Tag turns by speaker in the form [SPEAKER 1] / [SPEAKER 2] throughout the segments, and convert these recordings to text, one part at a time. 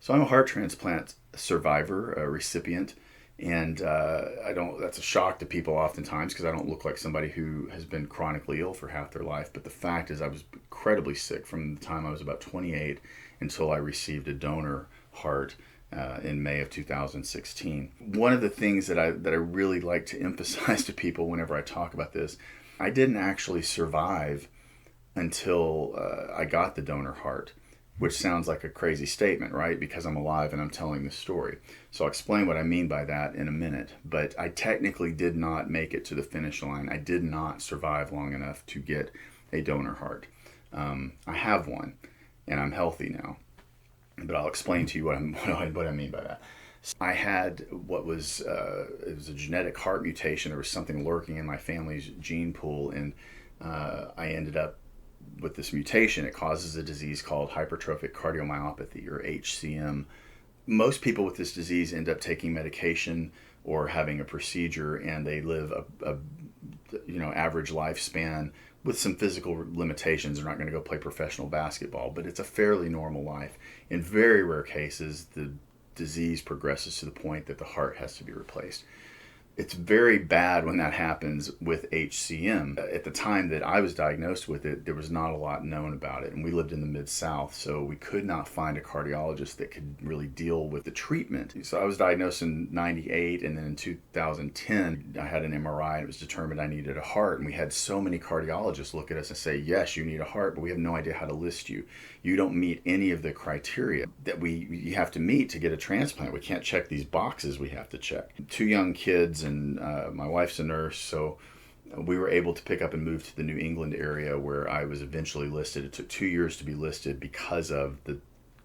[SPEAKER 1] So I'm a heart transplant survivor, a recipient, and I don't. That's a shock to people oftentimes because I don't look like somebody who has been chronically ill for half their life. But the fact is, I was incredibly sick from the time I was about 28 until I received a donor heart in May of 2016. One of the things that I really like to emphasize to people whenever I talk about this, I didn't actually survive until I got the donor heart, which sounds like a crazy statement, right? Because I'm alive and I'm telling this story. So I'll explain what I mean by that in a minute. But I technically did not make it to the finish line. I did not survive long enough to get a donor heart. I have one, and I'm healthy now. But I'll explain to you what I mean by that. I had what was it was a genetic heart mutation. There was something lurking in my family's gene pool, and I ended up with this mutation. It causes a disease called hypertrophic cardiomyopathy, or HCM. Most people with this disease end up taking medication or having a procedure, and they live a average lifespan with some physical limitations. They're not going to go play professional basketball, but it's a fairly normal life. In very rare cases, the disease progresses to the point that the heart has to be replaced. It's very bad when that happens with HCM. At the time that I was diagnosed with it, there was not a lot known about it. And we lived in the Mid-South, so we could not find a cardiologist that could really deal with the treatment. So I was diagnosed in 98, and then in 2010, I had an MRI, and it was determined I needed a heart. And we had so many cardiologists look at us and say, yes, you need a heart, but we have no idea how to list you. You don't meet any of the criteria that you have to meet to get a transplant. We can't check these boxes we have to check. Two young kids, and my wife's a nurse, so we were able to pick up and move to the New England area where I was eventually listed. It took 2 years to be listed because of the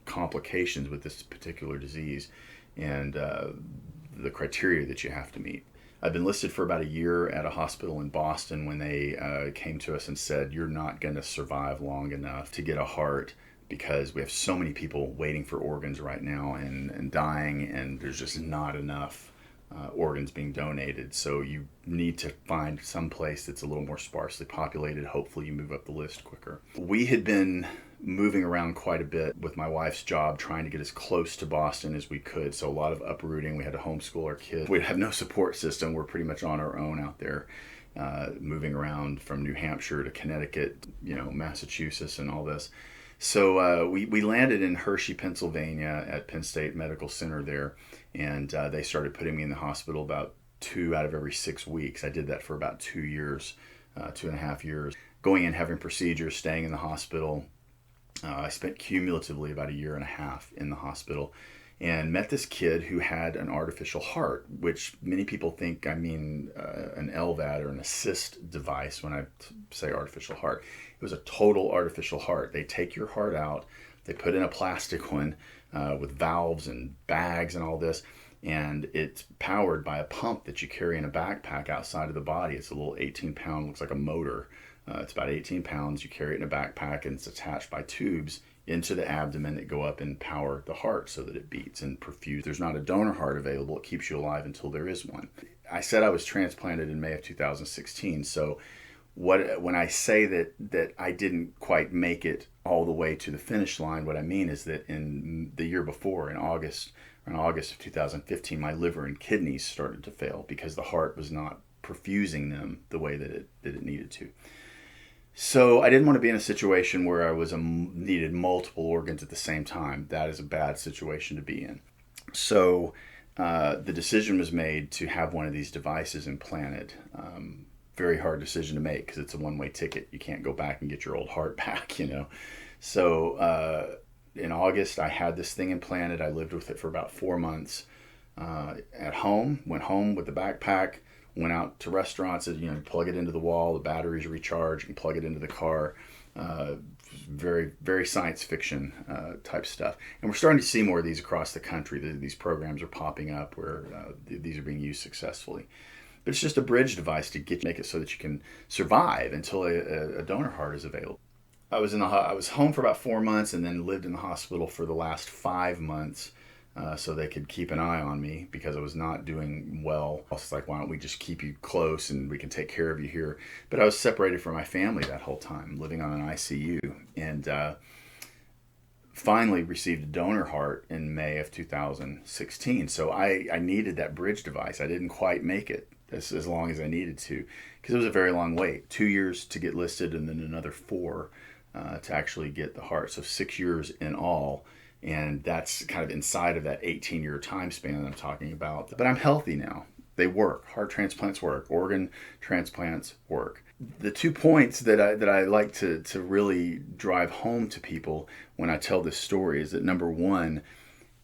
[SPEAKER 1] complications with this particular disease and the criteria that you have to meet. I've been listed for about a year at a hospital in Boston when they came to us and said, you're not going to survive long enough to get a heart because we have so many people waiting for organs right now and dying, and there's just not enough organs being donated. So you need to find some place that's a little more sparsely populated. Hopefully you move up the list quicker. We had been moving around quite a bit with my wife's job, trying to get as close to Boston as we could. So a lot of uprooting. We had to homeschool our kids. We have no support system. We're pretty much on our own out there, moving around from New Hampshire to Connecticut, Massachusetts and all this. So we landed in Hershey, Pennsylvania at Penn State Medical Center there, and they started putting me in the hospital about 2 out of every 6 weeks. I did that for about 2 years, 2.5 years, going in, having procedures, staying in the hospital. I spent cumulatively about 1.5 years in the hospital and met this kid who had an artificial heart, which many people think I mean an LVAD or an assist device when I say artificial heart. It was a total artificial heart. They take your heart out, they put in a plastic one with valves and bags and all this, and it's powered by a pump that you carry in a backpack outside of the body. It's a little 18-pound, looks like a motor. It's about 18 pounds. You carry it in a backpack, and it's attached by tubes into the abdomen that go up and power the heart so that it beats and perfuse. There's not a donor heart available. It keeps you alive until there is one. I said I was transplanted in May of 2016. So when I say that I didn't quite make it all the way to the finish line, what I mean is that in the year before, in August of 2015, my liver and kidneys started to fail because the heart was not perfusing them the way that it needed to. So I didn't want to be in a situation where I needed multiple organs at the same time. That is a bad situation to be in. So the decision was made to have one of these devices implanted. Very hard decision to make because it's a one-way ticket. You can't go back and get your old heart back, So in August, I had this thing implanted. I lived with it for about 4 months at home. Went home with the backpack. Went out to restaurants, and plug it into the wall, the batteries recharge, and plug it into the car. Very, very science fiction type stuff. And we're starting to see more of these across the country. These programs are popping up where these are being used successfully. But it's just a bridge device to make it so that you can survive until a donor heart is available. I was home for about 4 months and then lived in the hospital for the last 5 months. So they could keep an eye on me because I was not doing well. I was like, why don't we just keep you close and we can take care of you here? But I was separated from my family that whole time, living on an ICU. And finally received a donor heart in May of 2016. So I needed that bridge device. I didn't quite make it as long as I needed to, because it was a very long wait. 2 years to get listed, and then another four to actually get the heart. So 6 years in all. And that's kind of inside of that 18-year time span that I'm talking about. But I'm healthy now. They work. Heart transplants work. Organ transplants work. The 2 points that I like to really drive home to people when I tell this story is that, number one,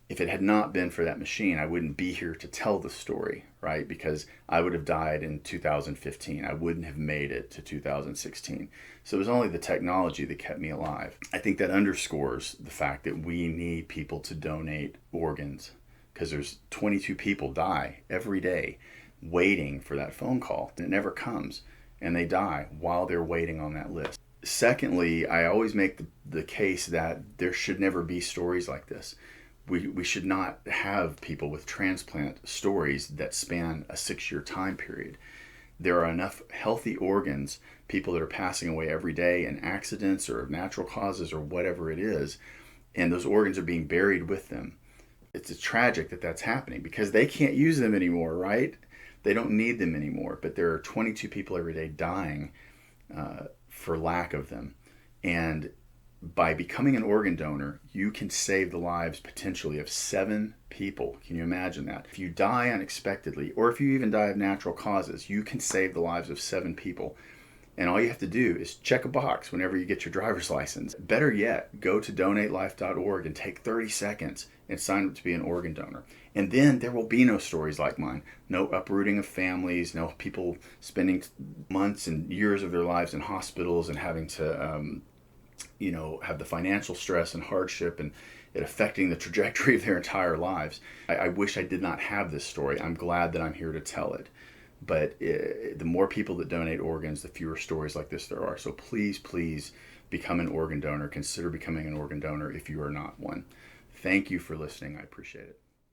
[SPEAKER 1] if it had not been for that machine, I wouldn't be here to tell the story, right? Because I would have died in 2015. I wouldn't have made it to 2016. So it was only the technology that kept me alive. I think that underscores the fact that we need people to donate organs, because there's 22 people die every day waiting for that phone call. And it never comes, and they die while they're waiting on that list. Secondly, I always make the case that there should never be stories like this. We should not have people with transplant stories that span a 6-year time period. There are enough healthy organs, people that are passing away every day in accidents or natural causes or whatever it is, and those organs are being buried with them. It's tragic that that's happening because they can't use them anymore, right? They don't need them anymore, but there are 22 people every day dying for lack of them. And by becoming an organ donor, you can save the lives potentially of 7 people. Can you imagine that? If you die unexpectedly, or if you even die of natural causes, you can save the lives of 7 people. And all you have to do is check a box whenever you get your driver's license. Better yet, go to donatelife.org and take 30 seconds and sign up to be an organ donor. And then there will be no stories like mine. No uprooting of families, no people spending months and years of their lives in hospitals and having to have the financial stress and hardship and it affecting the trajectory of their entire lives. I wish I did not have this story. I'm glad that I'm here to tell it. But the more people that donate organs, the fewer stories like this there are. So please, please become an organ donor. Consider becoming an organ donor if you are not one. Thank you for listening. I appreciate it.